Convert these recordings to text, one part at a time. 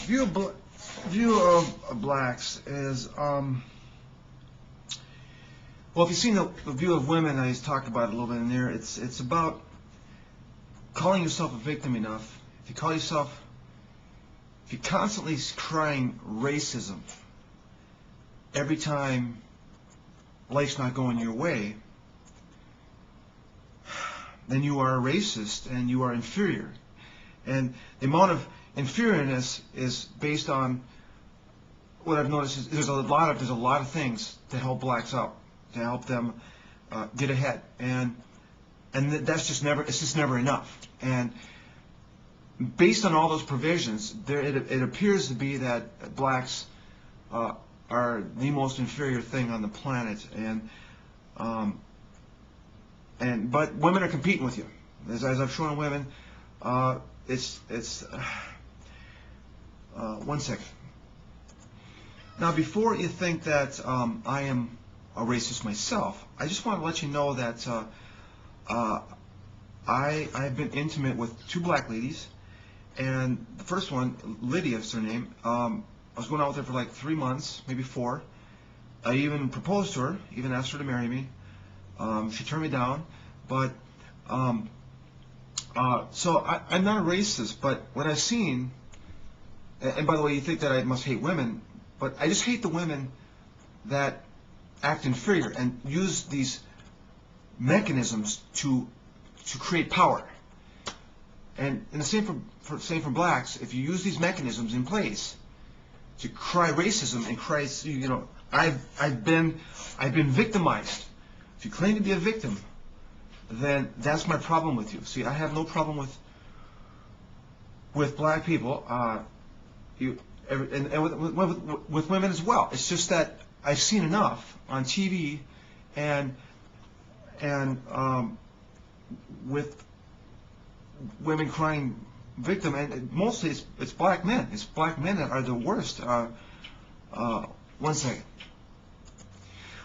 View of, View of Blacks is, well, if you've seen the View of Women, I just talked about it a little bit in there. It's about calling yourself a victim enough. If you're constantly crying racism every time life's not going your way, then you are a racist and you are inferior. And the amount of inferiorness is based on what I've noticed is there's a lot of things to help blacks out, to help them get ahead, and that's just never enough. And based on all those provisions, it appears to be that blacks are the most inferior thing on the planet, but women are competing with you, as I've shown women. One second. Now, before you think that I am a racist myself, I just want to let you know that I've been intimate with two black ladies, and the first one, Lydia is her name. I was going out with her for like 3 months, maybe 4. I even proposed to her, even asked her to marry me. She turned me down, but so I'm not a racist, but what I've seen, and by the way, you think that I must hate women, but I just hate the women that act inferior and use these mechanisms to create power. And the same for blacks. If you use these mechanisms in place to cry racism and cry, I've been victimized. If you claim to be a victim, then that's my problem with you. See, I have no problem with black people, and with women as well. It's just that I've seen enough on TV and with women crying victim, and mostly it's black men. It's black men that are the worst. One second.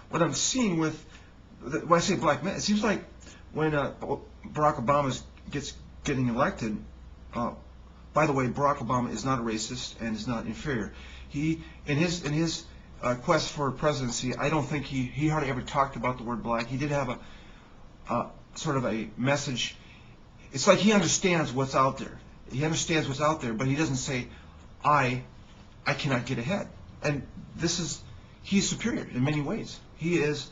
What I'm seeing when I say black men, it seems like when Barack Obama getting elected. By the way, Barack Obama is not a racist and is not inferior. He, in his quest for presidency, I don't think he hardly ever talked about the word black. He did have a sort of a message. It's like he understands what's out there. He understands what's out there, but he doesn't say, I cannot get ahead. And he's superior in many ways. He is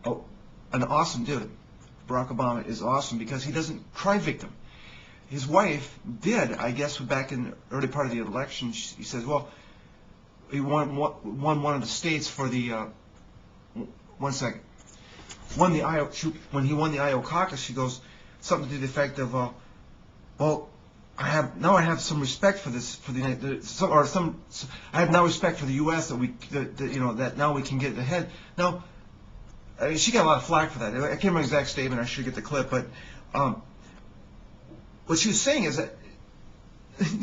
an awesome dude. Barack Obama is awesome because he doesn't cry victim. His wife did, I guess, back in the early part of the election. He says, well, he won one of the states for the, one second. When he won the Iowa caucus, she goes something to the effect of, well, I have some respect for this, for I have now respect for the U.S. that now we can get ahead. Now, I mean, she got a lot of flack for that. I can't remember the exact statement. I should get the clip, but what she was saying is that,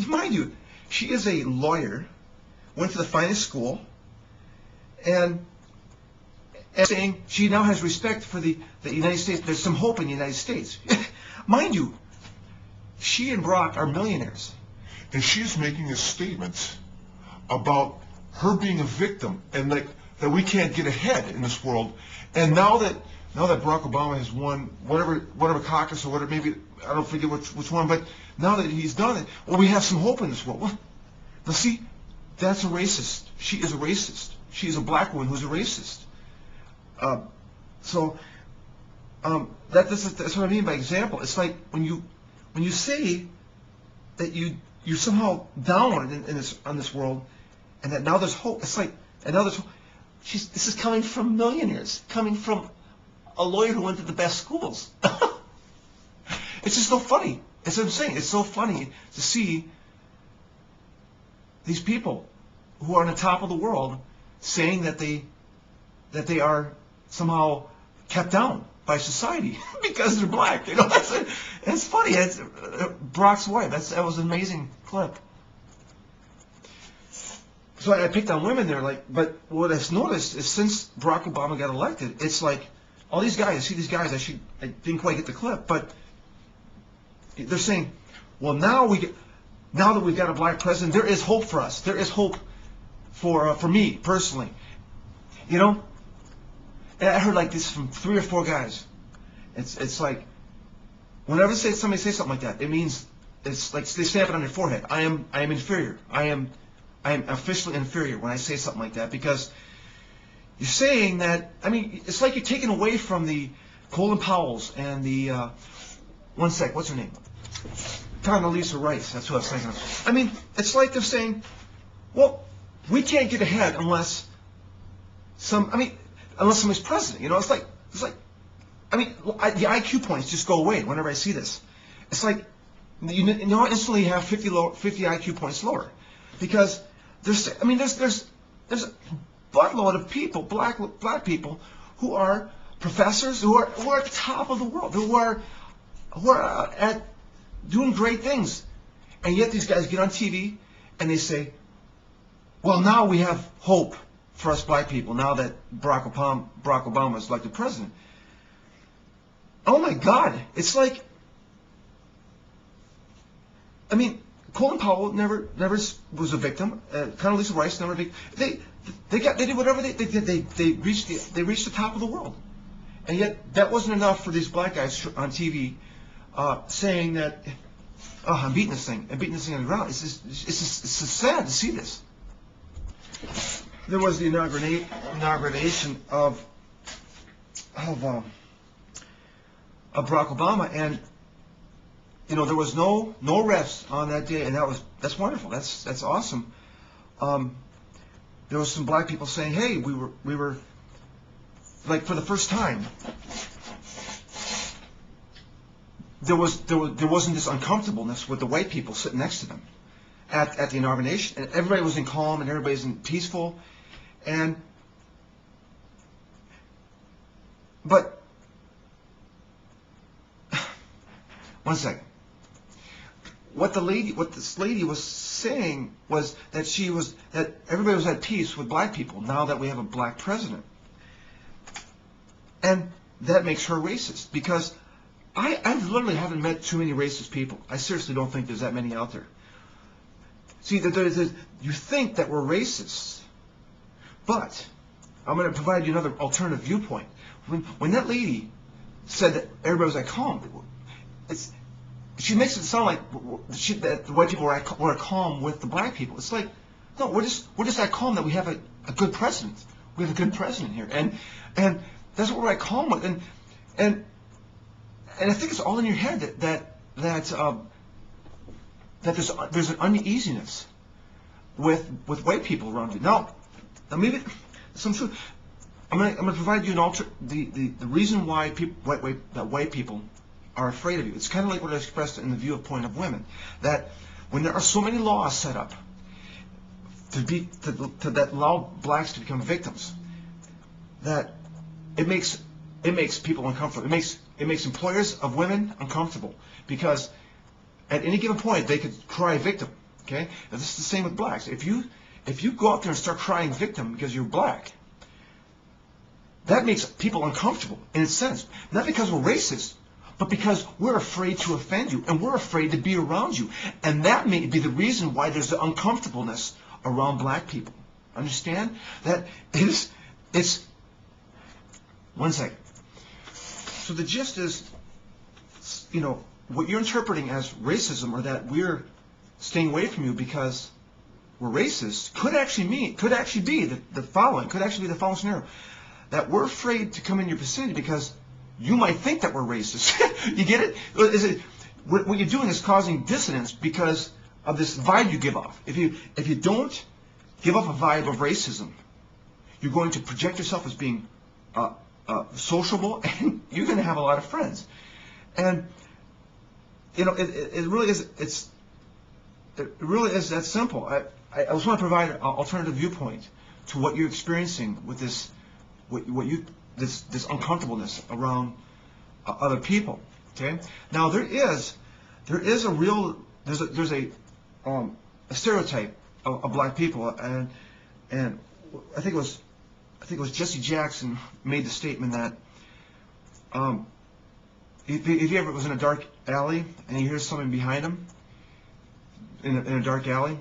mind you, she is a lawyer, went to the finest school, and saying she now has respect for the United States. There's some hope in the United States. Mind you, she and Brock are millionaires. And she's making a statement about her being a victim and that we can't get ahead in this world. And now that Barack Obama has won whatever caucus or whatever, maybe I don't forget which one, but now that he's done it, well, we have some hope in this world. Well, now see, that's a racist. She is a racist. She is a black woman who's a racist. That's what I mean by example. It's like when you say that you're somehow down on this world, and that now there's hope. It's like, and now there's hope. This is coming from millionaires, coming from a lawyer who went to the best schools. It's just so funny. That's what I'm saying. It's so funny to see these people who are on the top of the world saying that they are somehow kept down by society because they're black. It's funny. It's Brock's wife. That was an amazing clip. So I picked on women there, but what I've noticed is since Barack Obama got elected, it's like all these guys. I see these guys. I didn't quite get the clip, but they're saying, well, now now that we've got a black president, there is hope for us. There is hope for me personally. You know, and I heard like this from 3 or 4 guys. It's like whenever somebody says something like that, it means it's like they stamp it on their forehead. I am inferior. I am officially inferior when I say something like that, because you're saying that. I mean, it's like you're taking away from the Colin Powells and the what's her name? Condoleezza Rice. That's what I was thinking of. I mean, it's like they're saying, well, we can't get ahead unless unless somebody's president. You know, it's like I mean, the IQ points just go away whenever I see this. It's like you know, instantly have 50 IQ points lower, because there's a buttload of people, black people, who are professors, who are at the top of the world, who are at doing great things, and yet these guys get on TV and they say, well, now we have hope for us black people now that Barack Obama is elected president. Oh my God! It's like, I mean, Colin Powell never was a victim. Condoleezza Rice never. They did whatever they did. They reached the top of the world, and yet that wasn't enough for these black guys on TV saying that, oh, I'm beating this thing on the ground. It's just sad to see this. There was the inauguration of Barack Obama, and you know, there was no arrests on that day, and that's wonderful. That's awesome. There was some black people saying, hey, we were like, for the first time, there wasn't this uncomfortableness with the white people sitting next to them at the inauguration, and everybody was in calm and everybody's in peaceful, but one second. What this lady was saying was that that everybody was at peace with black people now that we have a black president, and that makes her racist, because I literally haven't met too many racist people. I seriously don't think there's that many out there. See, you think that we're racist, but I'm going to provide you another alternative viewpoint. When that lady said that everybody was at calm, she makes it sound like that the white people were calm with the black people. It's like, no, we're just that calm that we have a good president. We have a good president here, and that's what we're at calm with. And I think it's all in your head that there's an uneasiness with white people around you. Now maybe some truth. I'm gonna provide you the reason why white people are afraid of you. It's kind of like what I expressed in the viewpoint of women, that when there are so many laws set up that allow blacks to become victims, that it makes people uncomfortable. It makes employers of women uncomfortable, because at any given point they could cry victim. Okay, now, this is the same with blacks. If you go out there and start crying victim because you're black, that makes people uncomfortable in a sense, not because we're racist, but because we're afraid to offend you, and we're afraid to be around you. And that may be the reason why there's the uncomfortableness around black people. Understand? That it's one second. So the gist is, you know, what you're interpreting as racism, or that we're staying away from you because we're racist, could actually be the following scenario. That we're afraid to come in your vicinity because you might think that we're racist. You get it? What you're doing is causing dissonance because of this vibe you give off. If you don't give off a vibe of racism, you're going to project yourself as being sociable, and you're going to have a lot of friends. And you know, it really is. It really is that simple. I just want to provide an alternative viewpoint to what you're experiencing with this. This uncomfortableness around other people. Okay. Now there's a stereotype of black people, and I think it was Jesse Jackson made the statement that if he ever was in a dark alley and he hears someone behind him, in a dark alley,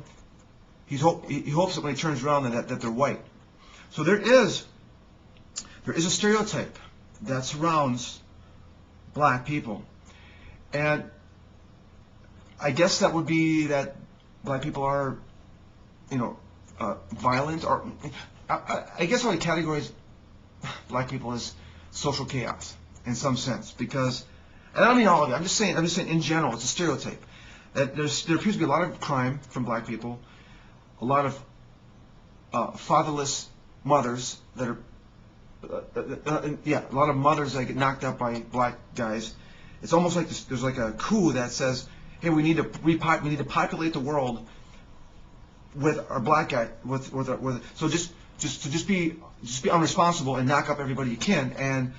he hopes that when he turns around that they're white. So there is a stereotype that surrounds black people, and I guess that would be that black people are, violent, or I guess I would categorize black people as social chaos in some sense, because, and I don't mean all of it. I'm just saying in general, it's a stereotype that there appears to be a lot of crime from black people, a lot of fatherless mothers that are, a lot of mothers that get knocked up by black guys. It's almost like there's like a coup that says, hey, we need to populate the world with our black guy, so just be unresponsible and knock up everybody you can, and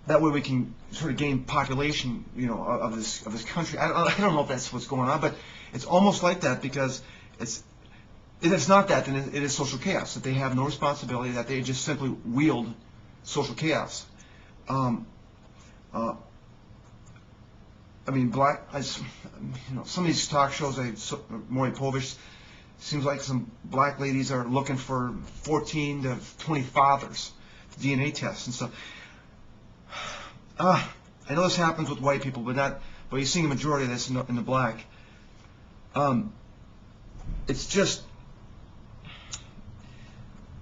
that way we can sort of gain population, of this country. I don't know if that's what's going on, but it's almost like that, because if it's not that, then it is social chaos, that they have no responsibility, that they just simply wield social chaos. I mean, some of these talk shows, Maury Povich, seems like some black ladies are looking for 14 to 20 fathers, DNA tests and stuff. I know this happens with white people, but you're seeing a majority of this in the black. It's just,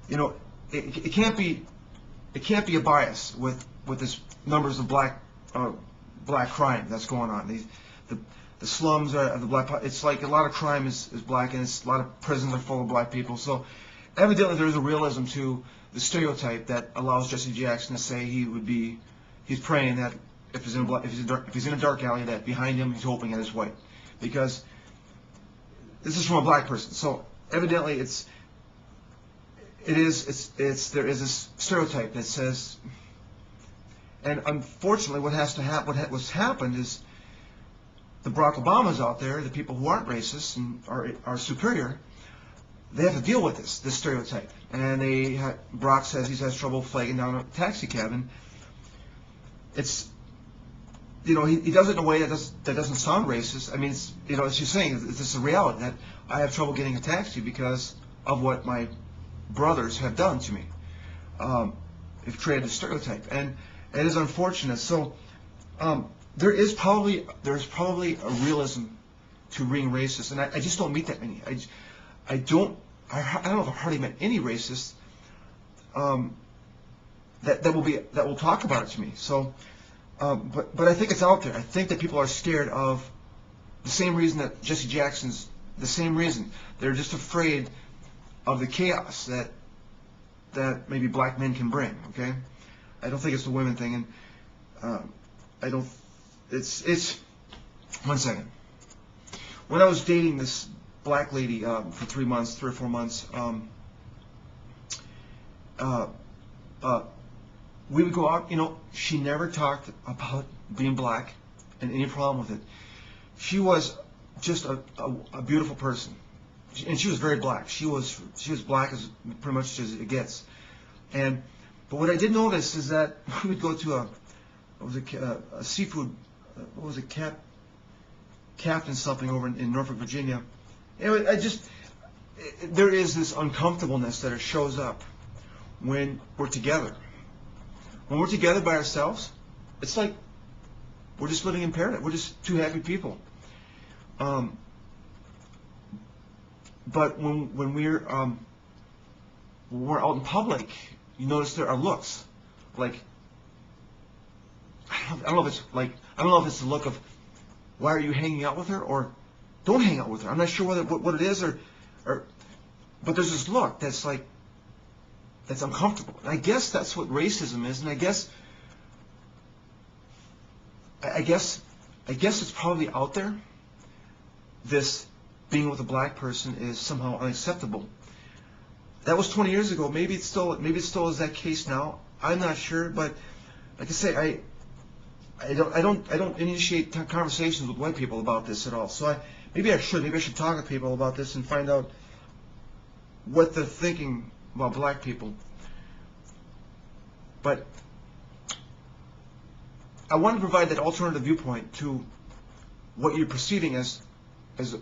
it can't be a bias with this numbers of black crime that's going on. The slums are the black. It's like a lot of crime is black, and a lot of prisons are full of black people. So evidently there is a realism to the stereotype that allows Jesse Jackson to say he's praying that if he's in a dark alley, that behind him he's hoping that it's white, because this is from a black person. So evidently there is this stereotype that says, and unfortunately what's happened is the Barack Obamas out there, the people who aren't racist and are superior, they have to deal with this stereotype. And Barack says he has trouble flagging down a taxi cab, and it's, he does it in a way that doesn't sound racist. I mean, it's just saying, it's just a reality that I have trouble getting a taxi because of what my brothers have done to me. They've created a stereotype, and it is unfortunate. So there's probably a realism to being racist, and I just don't meet that many. I don't know if I've hardly met any racists that will talk about it to me. So, but I think it's out there. I think that people are scared of the same reason that Jesse Jackson's the same reason. They're just afraid of the chaos that maybe black men can bring. Okay, I don't think it's the women thing, and I don't. It's 1 second. When I was dating this black lady for 3 or 4 months, we would go out. She never talked about being black and any problem with it. She was just a beautiful person, and she was very black. She was black as pretty much as it gets. But what I did notice is that we would go to a seafood, what was it, Captain something over in Norfolk, Virginia. Anyway, there is this uncomfortableness that shows up when we're together. When we're together by ourselves, it's like we're just living in paradise. We're just two happy people. But when we're out in public, you notice there are looks like, I don't know if it's the look of, why are you hanging out with her, or don't hang out with her. I'm not sure what it is, or but there's this look that's like, that's uncomfortable. And I guess that's what racism is, and I guess it's probably out there. This being with a black person is somehow unacceptable. That was 20 years ago. Maybe it still is that case now. I'm not sure, but like I say, I don't initiate conversations with white people about this at all. So maybe I should talk to people about this and find out what they're thinking about black people. But I want to provide that alternative viewpoint to what you're perceiving as as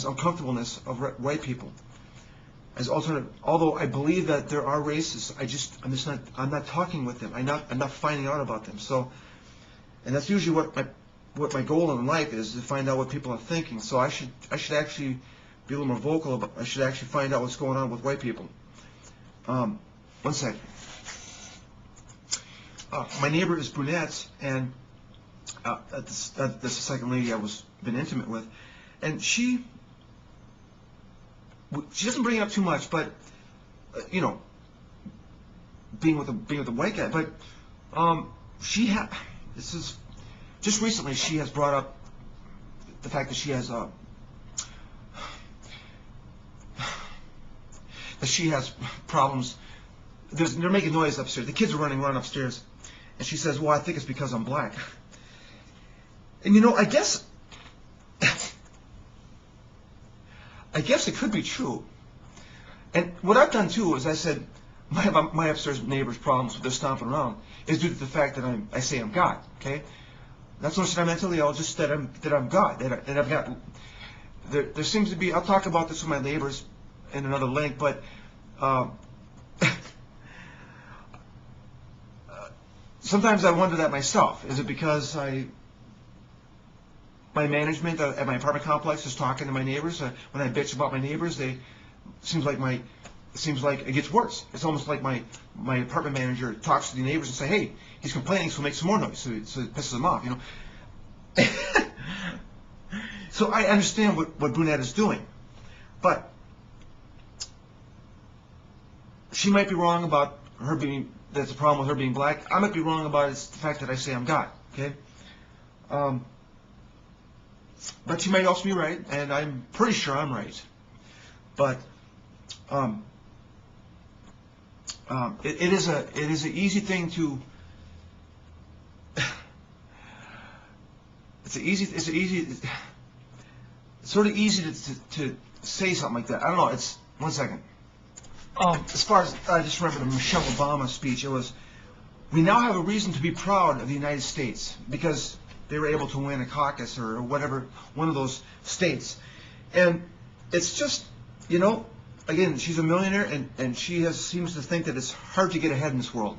uncomfortableness of white people, as alternative. Although I believe that there are racists, I'm not talking with them. I'm not finding out about them. So, and that's usually what my goal in life is, to find out what people are thinking. So I should actually be a little more vocal about. I should actually find out what's going on with white people. One second. My neighbor is brunette, and that's the second lady I was been intimate with, and she doesn't bring it up too much, but you know, being with a white guy, but this is just recently she has brought up the fact that she has problems. They're making noise upstairs. The kids are running around upstairs. And she says, well, I think it's because I'm black. And you know, I guess it could be true. And what I've done too is I said, my upstairs neighbor's problems with their stomping around is due to the fact that I say I'm God. Okay, that's not that I'm mentally ill, just that I'm God. That I've got. There seems to be. I'll talk about this with my neighbors in another link, but. Sometimes I wonder that myself. Is it because my management at my apartment complex is talking to my neighbors? When I bitch about my neighbors, it seems like it gets worse. It's almost like my apartment manager talks to the neighbors and say, "Hey, he's complaining, so make some more noise," so it pisses them off, you know. So I understand what Brunette is doing, but she might be wrong about her being. That's a problem with her being black. I might be wrong about it. It's the fact that I say I'm God. Okay. But she might also be right, and I'm pretty sure I'm right. But it is an easy thing to. It's sort of easy to say something like that. I don't know. It's 1 second. As far as I just remember the Michelle Obama speech, it was, we now have a reason to be proud of the United States because they were able to win a caucus or whatever, one of those states. And it's just, you know, again, she's a millionaire and she seems to think that it's hard to get ahead in this world.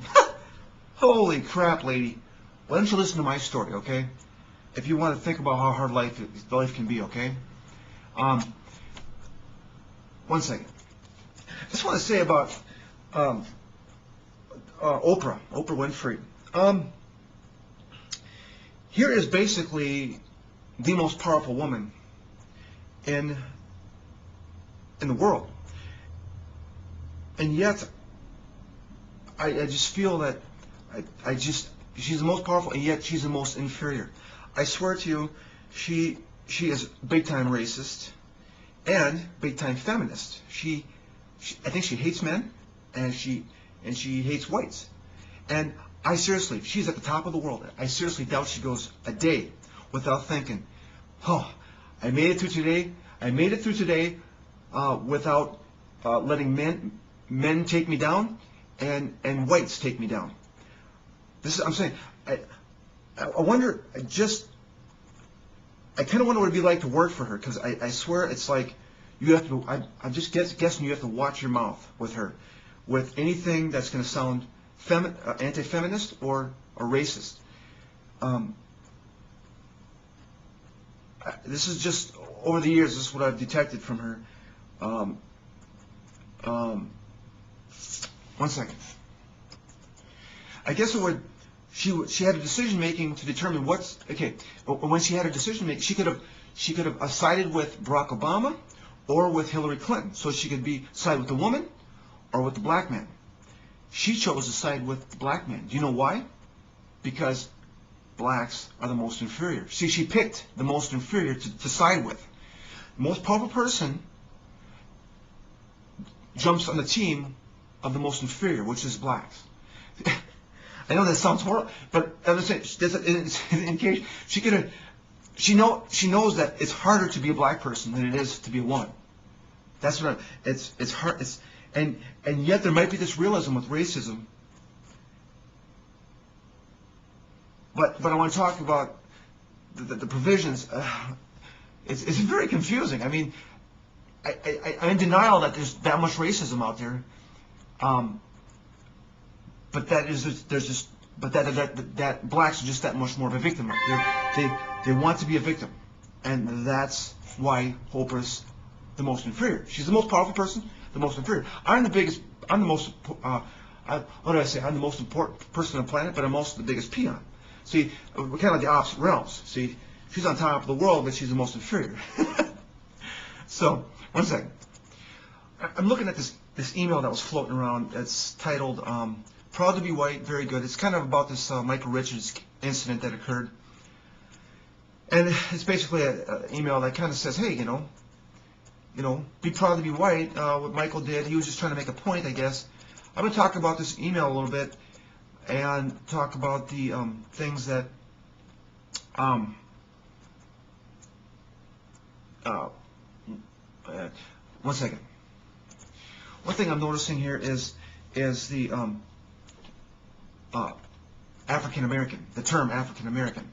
Holy crap, lady. Why don't you listen to my story, okay? If you want to think about how hard life can be, okay? 1 second. I just want to say about Oprah Winfrey. Here is basically the most powerful woman in the world, and yet I just feel that she's the most powerful, and yet she's the most inferior. I swear to you, she is big time racist and big time feminist. I think she hates men, and she hates whites. And she's at the top of the world. I seriously doubt she goes a day without thinking, oh, I made it through today. I made it through today without letting men take me down and whites take me down. I'm saying, I wonder, I kind of wonder what it'd be like to work for her, because I swear it's like, you have to. I'm just guessing you have to watch your mouth with her, with anything that's going to sound anti-feminist or racist. This is just over the years. This is what I've detected from her. 1 second. I guess it would. She had a decision making to determine what's okay. When she had a decision making, she could have sided with Barack Obama or with Hillary Clinton, so she could side with the woman or with the black man. She chose to side with the black man. Do you know why? Because blacks are the most inferior. See, she picked the most inferior to side with. The most powerful person jumps on the team of the most inferior, which is blacks. I know that sounds horrible, but I'm just saying, in case she knows that it's harder to be a black person than it is to be a woman. That's what it's hard. And yet there might be this realism with racism. But I want to talk about the provisions. it's very confusing. I mean, I'm in denial that there's that much racism out there, but that blacks are just that much more of a victim. They want to be a victim, and that's why Oprah's the most inferior. She's the most powerful person, the most inferior. I'm the most. What do I say? I'm the most important person on the planet, but I'm also the biggest peon. See, we're kind of like the opposite realms. See, she's on top of the world, but she's the most inferior. So, one second. I'm looking at this email that was floating around. It's titled "Proud to be White." Very good. It's kind of about this Michael Richards incident that occurred, and it's basically an email that kind of says, "Hey, you know, be proud to be white." What Michael did, he was just trying to make a point, I guess. I'm going to talk about this email a little bit and talk about the things that one second. One thing I'm noticing here is the African American, the term African American.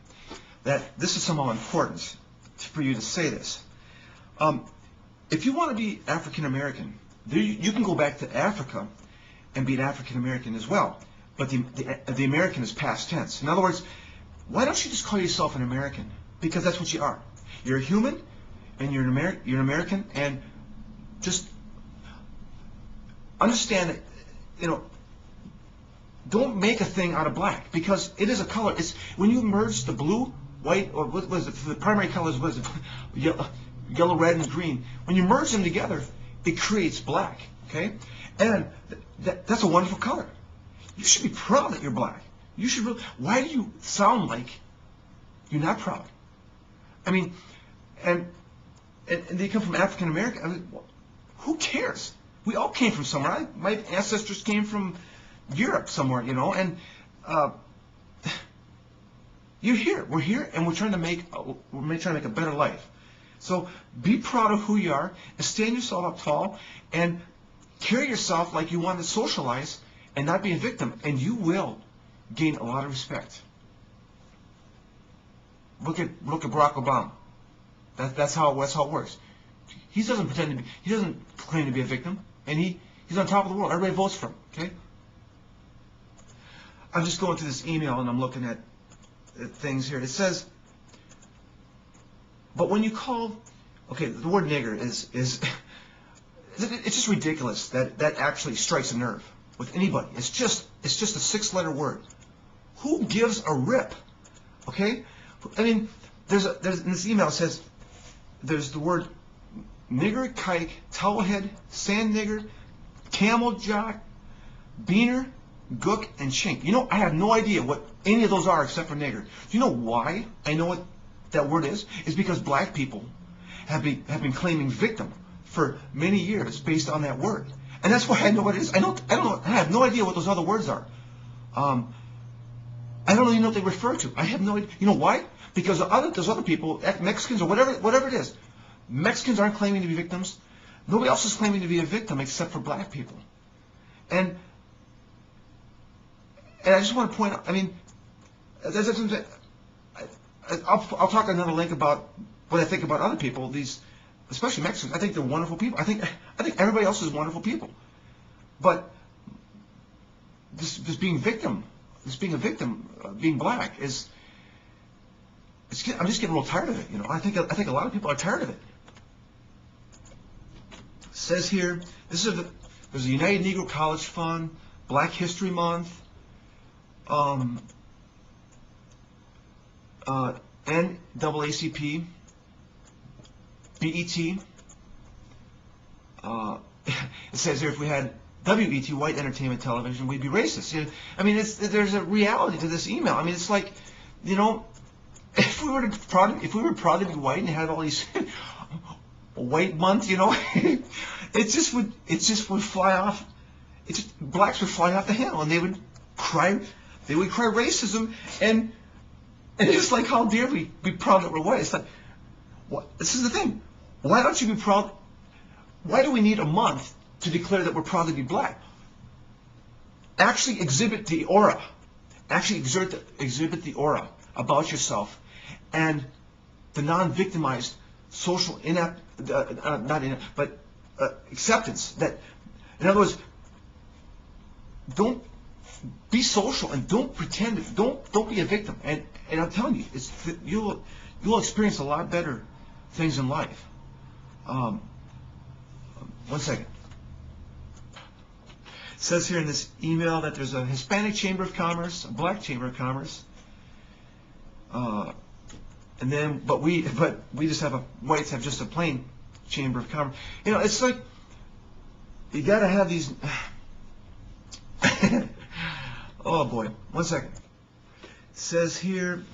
That this is somehow important for you to say this. If you want to be African American, you can go back to Africa and be an African American as well. But the American is past tense. In other words, why don't you just call yourself an American? Because that's what you are. You're a human, and you're an American, and just understand that, you know, don't make a thing out of black, because it is a color. It's when you merge the blue, white, or what was it? The primary colors was yellow, red, and green. When you merge them together, it creates black. Okay, and that's a wonderful color. You should be proud that you're black. You should really. Why do you sound like you're not proud? I mean, and they come from African American. I mean, who cares? We all came from somewhere. My ancestors came from Europe somewhere, you know, and you're here. We're here, and we're trying to make a better life. So be proud of who you are, and stand yourself up tall, and carry yourself like you want to socialize, and not be a victim, and you will gain a lot of respect. Look at Barack Obama. That's how it works. He doesn't claim to be a victim, and he's on top of the world. Everybody votes for him. Okay. I'm just going through this email and I'm looking at things here. It says, but when you call, okay, the word nigger is it's just ridiculous that actually strikes a nerve with anybody. It's just a 6-letter word. Who gives a rip? Okay. I mean, there's in this email it says there's the word nigger, kike, towelhead, sand nigger, camel jock, beaner, gook, and chink. You know, I have no idea what any of those are except for nigger. Do you know why I know what that word is? It's because black people have been claiming victim for many years based on that word, and that's why I know what it is. I don't know. I have no idea what those other words are. I don't even know what they refer to. I have no idea. You know why? Because those other people, Mexicans or whatever it is, Mexicans aren't claiming to be victims. Nobody else is claiming to be a victim except for black people. And I just want to point out, I mean, I'll talk on another link about what I think about other people, these, especially Mexicans. I think they're wonderful people. I think everybody else is wonderful people. But this being a victim, being black I'm just getting real tired of it. You know, I think a lot of people are tired of it. It says here, there's a United Negro College Fund, Black History Month, NAACP, BET. It says here if we had WET, White Entertainment Television, we'd be racist. You know, I mean, there's a reality to this email. I mean, it's like, you know, if we were proud to be white and had all these white month, you know, it just would fly off. Blacks would fly off the handle, and they would cry racism, and it's like, how dare we be proud that we're white? It's like, what? This is the thing. Why don't you be proud? Why do we need a month to declare that we're proud to be black? Actually exhibit the aura. Actually exhibit the aura about yourself, and the non-victimized social not inept, but acceptance. That, in other words, don't be social and don't pretend. Don't be a victim. And I'm telling you, you'll experience a lot better things in life. One second. It says here in this email that there's a Hispanic Chamber of Commerce, a Black Chamber of Commerce, and then but we just have whites have just a plain Chamber of Commerce. You know, it's like you got to have these. Oh boy, one second. It says here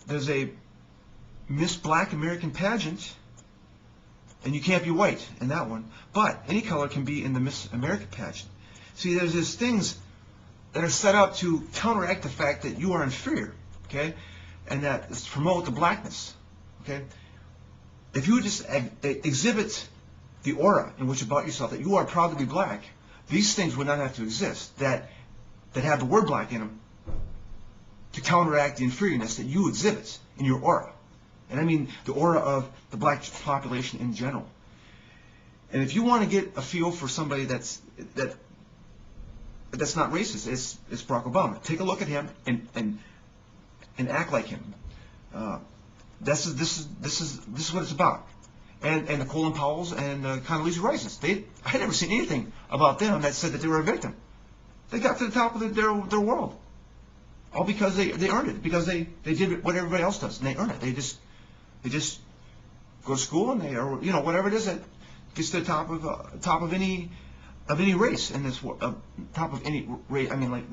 there's a Miss Black American pageant, and you can't be white in that one, but any color can be in the Miss America pageant. See, there's these things that are set up to counteract the fact that you are inferior, okay, and that is to promote the blackness, okay. If you just exhibit the aura in which about yourself that you are proud to be black, these things would not have to exist. That have the word black in them to counteract the inferiorness that you exhibit in your aura. And I mean the aura of the black population in general. And if you want to get a feel for somebody that's not racist, it's Barack Obama. Take a look at him and act like him. This is what it's about. And the Colin Powells and Condoleezza Rice's. I had never seen anything about them that said that they were a victim. They got to the top of their world, all because they earned it, because they did what everybody else does, and they earn it. They just go to school and or whatever it is that gets to the top of any race in this world, top of any race. I mean, like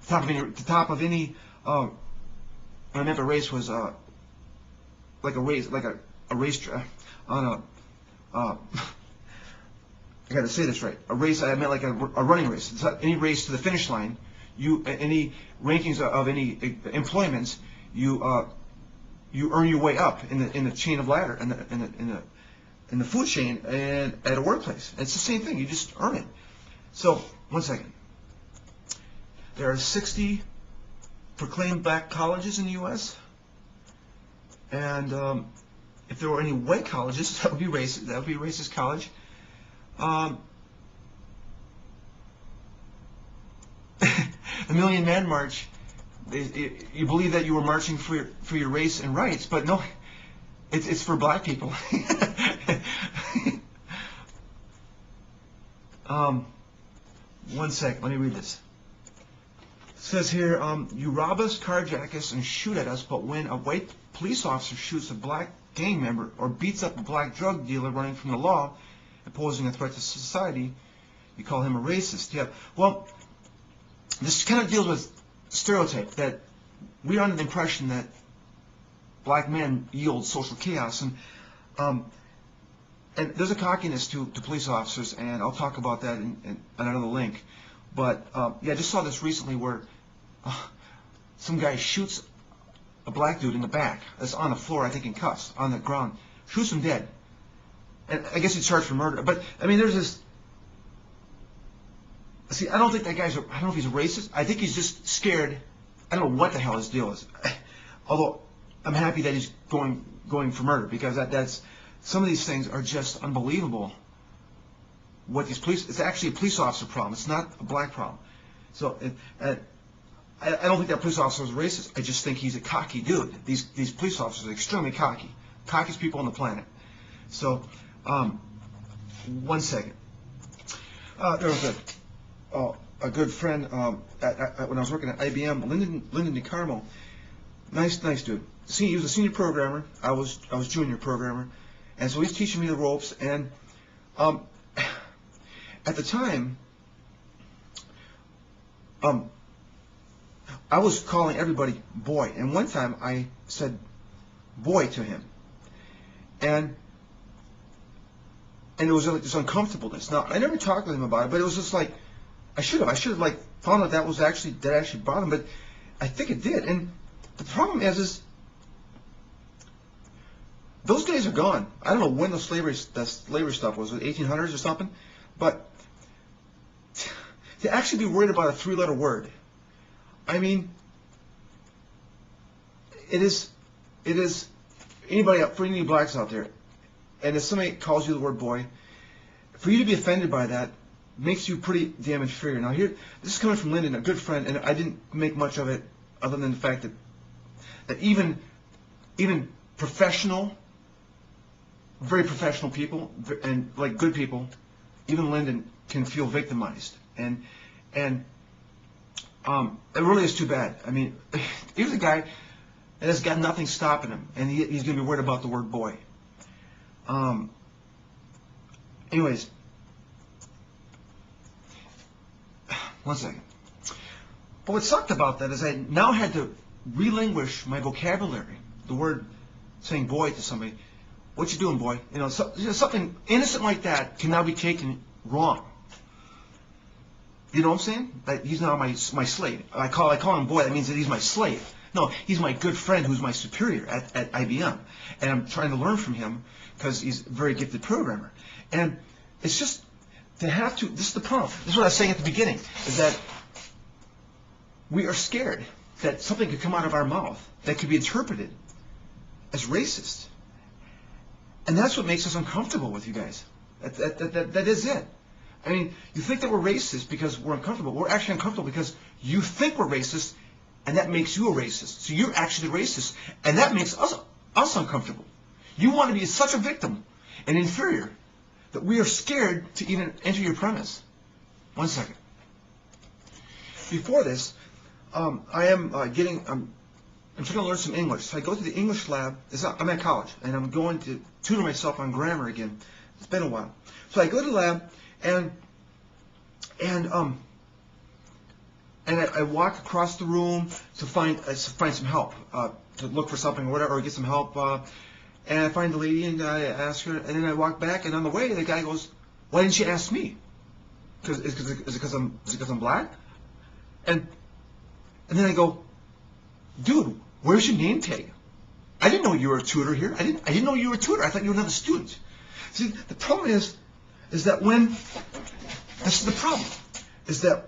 top of any. When I meant the race was like a race, like a race on a. I got to say this right. A race. I meant like a running race. It's not any race to the finish line. Any rankings of any employments, you earn your way up in the chain of ladder, in the food chain, and at a workplace. It's the same thing. You just earn it. So, one second. There are 60 proclaimed black colleges in the U.S. And if there were any white colleges, that would be racist. That would be a racist college. The Million Man March. You believe that you were marching for your race and rights, but no, it's for black people. One sec. Let me read this. It says here, you rob us, carjack us, and shoot at us, but when a white police officer shoots a black gang member or beats up a black drug dealer running from the law and posing a threat to society, you call him a racist. Yeah. Well, this kind of deals with stereotype that we are under the impression that black men yield social chaos, and there's a cockiness to police officers, and I'll talk about that in another link. But yeah, I just saw this recently where some guy shoots a black dude in the back that's on the floor, I think in cuffs, on the ground, shoots him dead. And I guess he's charged for murder. But I mean, there's this. See, I don't think that guy's. I don't know if he's a racist. I think he's just scared. I don't know what the hell his deal is. Although I'm happy that he's going for murder, because that's some of these things are just unbelievable. What these police. It's actually a police officer problem. It's not a black problem. So I don't think that police officer is racist. I just think he's a cocky dude. These police officers are extremely cocky. Cockiest people on the planet. So, one second. There was a good friend when I was working at IBM, Lyndon DeCarmo. Nice dude. He was a senior programmer. I was junior programmer, and so he's teaching me the ropes. And at the time, I was calling everybody boy, and one time I said boy to him, and there was like this uncomfortableness. Now, I never talked with him about it, but it was just like I should have like found out that actually bothered him, but I think it did. And the problem is those days are gone. I don't know when the slavery stuff was, 1800s or something, but to actually be worried about a three-letter word, I mean, it is for any blacks out there, and if somebody calls you the word boy, for you to be offended by that makes you pretty damn inferior. Now here, this is coming from Lyndon, a good friend, and I didn't make much of it other than the fact that even professional, very professional people, and like good people, even Lyndon can feel victimized, and it really is too bad. I mean, here's a guy that has got nothing stopping him, and he's going to be worried about the word boy. Anyways, one second. But what sucked about that is I now had to relinquish my vocabulary. The word saying boy to somebody, what you doing, boy? You know, something innocent like that can now be taken wrong. You know what I'm saying? That he's now my slave. I call him boy. That means that he's my slave. No, he's my good friend who's my superior at IBM, and I'm trying to learn from him because he's a very gifted programmer. And it's just to have to. This is the problem. This is what I was saying at the beginning: is that we are scared that something could come out of our mouth that could be interpreted as racist, and that's what makes us uncomfortable with you guys. That is it. I mean, you think that we're racist because we're uncomfortable. We're actually uncomfortable because you think we're racist, and that makes you a racist. So you're actually racist, and that makes us uncomfortable. You want to be such a victim and inferior that we are scared to even enter your premise. One second. Before this, I'm trying to learn some English. So I go to the English lab. I'm at college, and I'm going to tutor myself on grammar again. It's been a while. So I go to the lab, and I walk across the room to find some help, to look for something or whatever, or get some help. And I find the lady, and I ask her, and then I walk back, and on the way, the guy goes, "Why didn't you ask me? Is it because I'm black?" And then I go, "Dude, where's your name tag? I didn't know you were a tutor here. I didn't know you were a tutor. I thought you were another student." See, the problem is that this is the problem, is that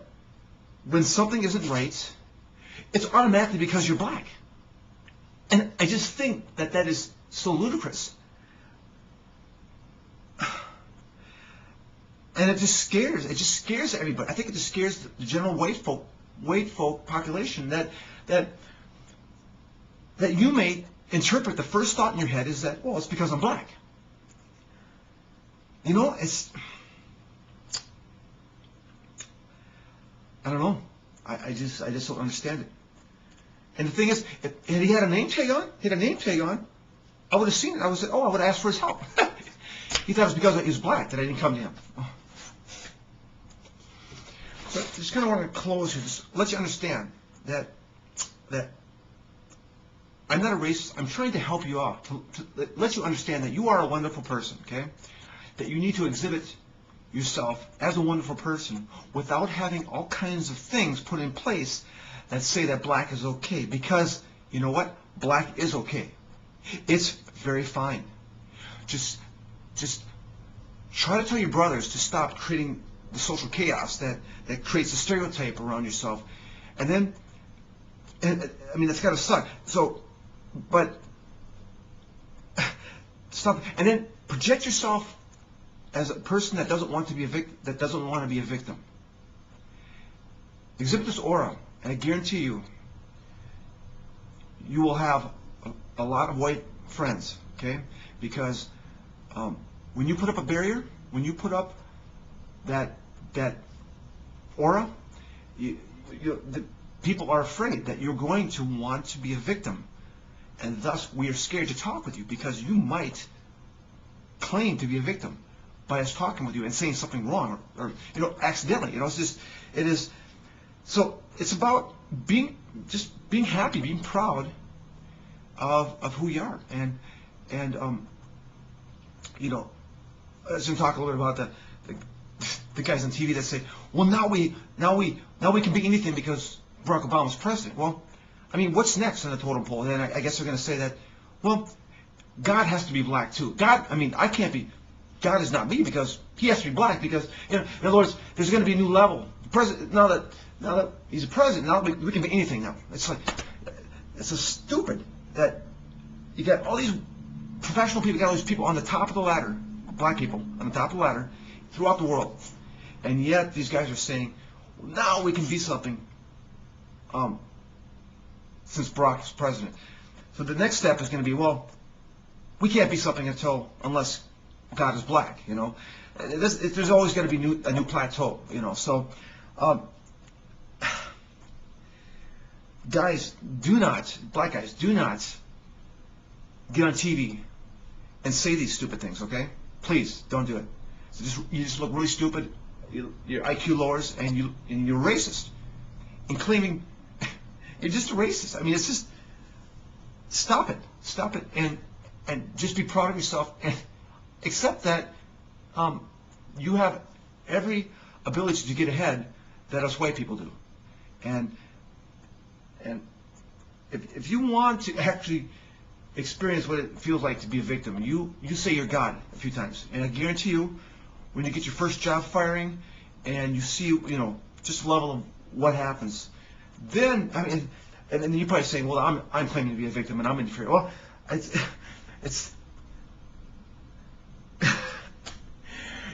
when something isn't right, it's automatically because you're black. And I just think that is so ludicrous. And it just scares everybody. I think it just scares the general white folk population that you may interpret the first thought in your head is that, well, it's because I'm black. You know, I don't know. I just don't understand it. And the thing is, if he had a name tag on, I would have seen it. I would have said, I would have asked for his help. He thought it was because he was black that I didn't come to him. Oh. So I just kind of want to close here, just let you understand that I'm not a racist. I'm trying to help you out, to let you understand that you are a wonderful person, okay? That you need to exhibit yourself as a wonderful person without having all kinds of things put in place that say that black is okay. Because, you know what? Black is okay. It's very fine. Just try to tell your brothers to stop creating the social chaos that creates a stereotype around yourself. And then, I mean, that's got to suck. So, but stop. And then project yourself as a person that doesn't want to be a victim. Exhibit this aura, and I guarantee you will have a lot of white friends, okay? Because when you put up a barrier, when you put up that aura, the people are afraid that you're going to want to be a victim, and thus we are scared to talk with you because you might claim to be a victim by us talking with you and saying something wrong or accidentally. So it's about being happy, being proud of who you are, and I was going to talk a little bit about the guys on TV that say, well, now we can be anything because Barack Obama's president. Well, I mean, what's next on the totem pole? And then I guess they're going to say that, well, God has to be black too. God is not me because he has to be black because, in other words, there's going to be a new level. The president, now that he's a president, now we can be anything now. It's like, it's so stupid that you got all these professional people, got all these people on the top of the ladder, black people on the top of the ladder throughout the world, and yet these guys are saying, well, now we can be something. Since Barack was president, so the next step is going to be, well, we can't be something unless God is black. You know, there's always going to be a new plateau. You know, so guys, black guys, do not get on TV and say these stupid things, okay? Please, don't do it. You just look really stupid, your IQ lowers, and you're racist. And claiming you're just a racist. I mean, it's just, stop it, and just be proud of yourself, and accept that you have every ability to get ahead that us white people do. And if you want to actually experience what it feels like to be a victim, you say you're God a few times, and I guarantee you, when you get your first job firing, and you see, you know, just the level of what happens, then I mean, and then you're probably saying, well, I'm claiming to be a victim and I'm inferior. Well, it's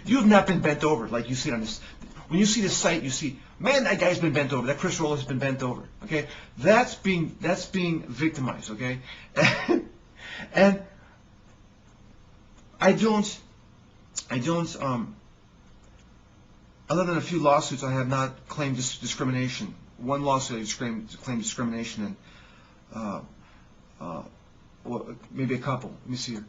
you have not been bent over like you see on this. When you see this site, you see, man, that guy's been bent over. That Chris Roller's been bent over. Okay, that's being victimized. Okay, and I don't. Other than a few lawsuits, I have not claimed discrimination. One lawsuit I claimed discrimination, and well, maybe a couple. Let me see here.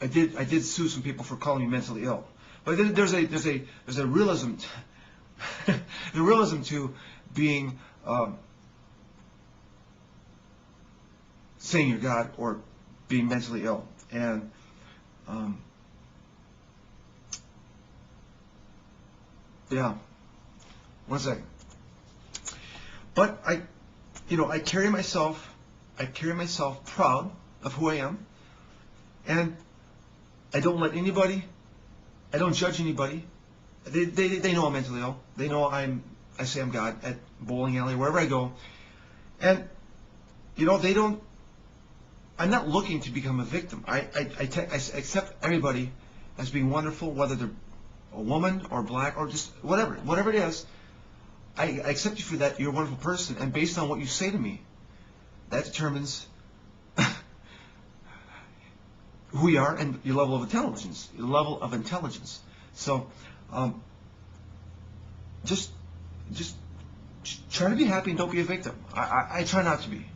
I did sue some people for calling me mentally ill, but there's a realism, the realism to being saying you're God or being mentally ill, and yeah, one second. But I carry myself proud of who I am, and I don't let anybody, I don't judge anybody. They know I'm mentally ill. They know I say I'm God at bowling alley, wherever I go, and they don't. I'm not looking to become a victim. I accept everybody as being wonderful, whether they're a woman or black or just whatever it is. I accept you for that. You're a wonderful person, and based on what you say to me, that determines who you are and your level of intelligence. So, just try to be happy and don't be a victim. I try not to be.